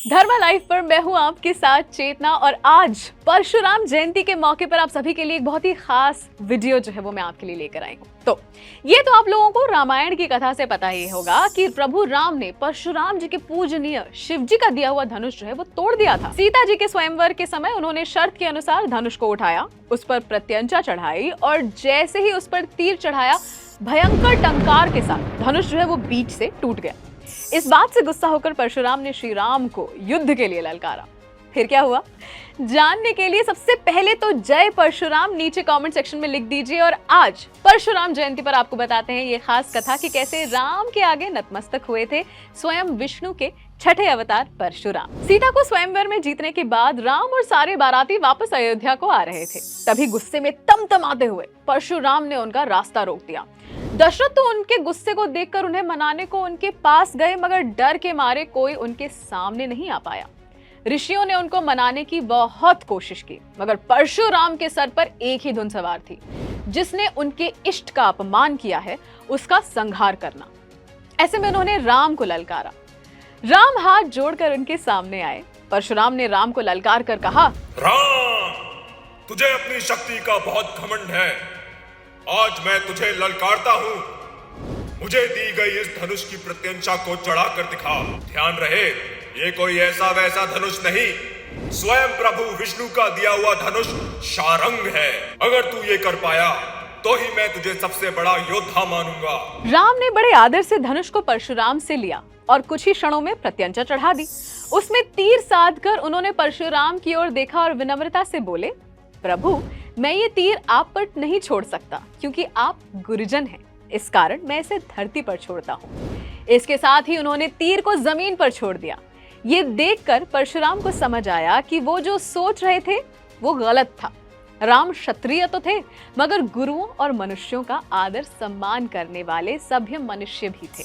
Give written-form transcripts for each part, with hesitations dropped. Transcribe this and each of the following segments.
धर्मा live पर मैं हूं आपके साथ चेतना और आज परशुराम जयंती के मौके पर आप सभी के लिए एक बहुत ही खास वीडियो जो है वो मैं आपके लिए लेकर आई हूं। तो ये तो आप लोगों को रामायण की कथा से पता ही होगा कि प्रभु राम ने परशुराम जी के पूजनीय शिव जी का दिया हुआ धनुष जो है वो तोड़ दिया था। सीता जी के स्वयंवर के समय उन्होंने शर्त के अनुसार धनुष को उठाया, उस पर प्रत्यंचा चढ़ाई और जैसे ही उस पर तीर चढ़ाया भयंकर टंकार के साथ धनुष जो है वो बीच से टूट गया। इस बात से गुस्सा होकर परशुराम ने श्री राम को युद्ध के लिए ललकारा। फिर क्या हुआ जानने के लिए सबसे पहले तो जय परशुराम नीचे कमेंट सेक्शन में लिख दीजिए और आज परशुराम जयंती पर आपको बताते हैं ये खास कथा कि कैसे राम के आगे नतमस्तक हुए थे स्वयं विष्णु के छठे अवतार परशुराम। सीता को स्वयंवर में जीतने के बाद राम और सारे बाराती वापस अयोध्या को आ रहे थे। तभी गुस्से में तमतमाते हुए परशुराम ने उनका रास्ता रोक दिया। दशरथ तो उनके गुस्से को देखकर उन्हें मनाने को उनके पास गए, मगर डर के मारे कोई उनके सामने नहीं आ पाया। ऋषियों ने उनको मनाने की बहुत कोशिश की, मगर परशुराम के सर पर एक ही धुन सवार थी, जिसने उनके इष्ट का अपमान किया है उसका संहार करना। ऐसे में उन्होंने राम को ललकारा। राम हाथ जोड़कर उनके सामने आए। परशुराम ने राम को ललकार कर कहा, राम, तुझे अपनी शक्ति का बहुत घमंड है। आज मैं तुझे ललकारता हूँ। मुझे दी गई इस धनुष की प्रत्यंचा को चढ़ा कर दिखा। ध्यान रहे, ये कोई ऐसा वैसा धनुष नहीं, स्वयं प्रभु विष्णु का दिया हुआ धनुष शारंग है। अगर तू ये कर पाया तो ही मैं तुझे सबसे बड़ा योद्धा मानूंगा। राम ने बड़े आदर से धनुष को परशुराम से लिया और कुछ ही क्षणों में प्रत्यंचा चढ़ा दी। उसमें तीर साध कर उन्होंने परशुराम की ओर देखा और विनम्रता से बोले, प्रभु, मैं ये तीर आप पर नहीं छोड़ सकता क्योंकि आप गुरुजन हैं, इस कारण मैं इसे धरती पर छोड़ता हूँ। इसके साथ ही उन्होंने तीर को जमीन पर छोड़ दिया। ये देखकर परशुराम को समझ आया कि वो जो सोच रहे थे वो गलत था। राम क्षत्रिय तो थे, मगर गुरुओं और मनुष्यों का आदर सम्मान करने वाले सभ्य मनुष्य भी थे।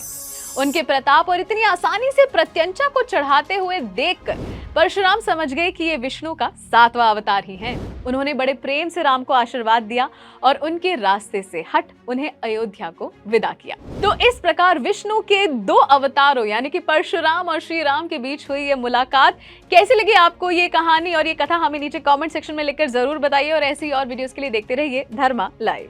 उनके प्रताप और इतनी आसानी से प्रत्यंचा को चढ़ाते हुए देखकर परशुराम समझ गए कि ये विष्णु का 7वां अवतार ही है। उन्होंने बड़े प्रेम से राम को आशीर्वाद दिया और उनके रास्ते से हट उन्हें अयोध्या को विदा किया। तो इस प्रकार विष्णु के 2 अवतारों यानी कि परशुराम और श्री राम के बीच हुई ये मुलाकात कैसी लगी आपको ये कहानी और ये कथा हमें नीचे कमेंट सेक्शन में लिखकर जरूर बताइए और ऐसी और वीडियोस के लिए देखते रहिए धर्मा लाइव।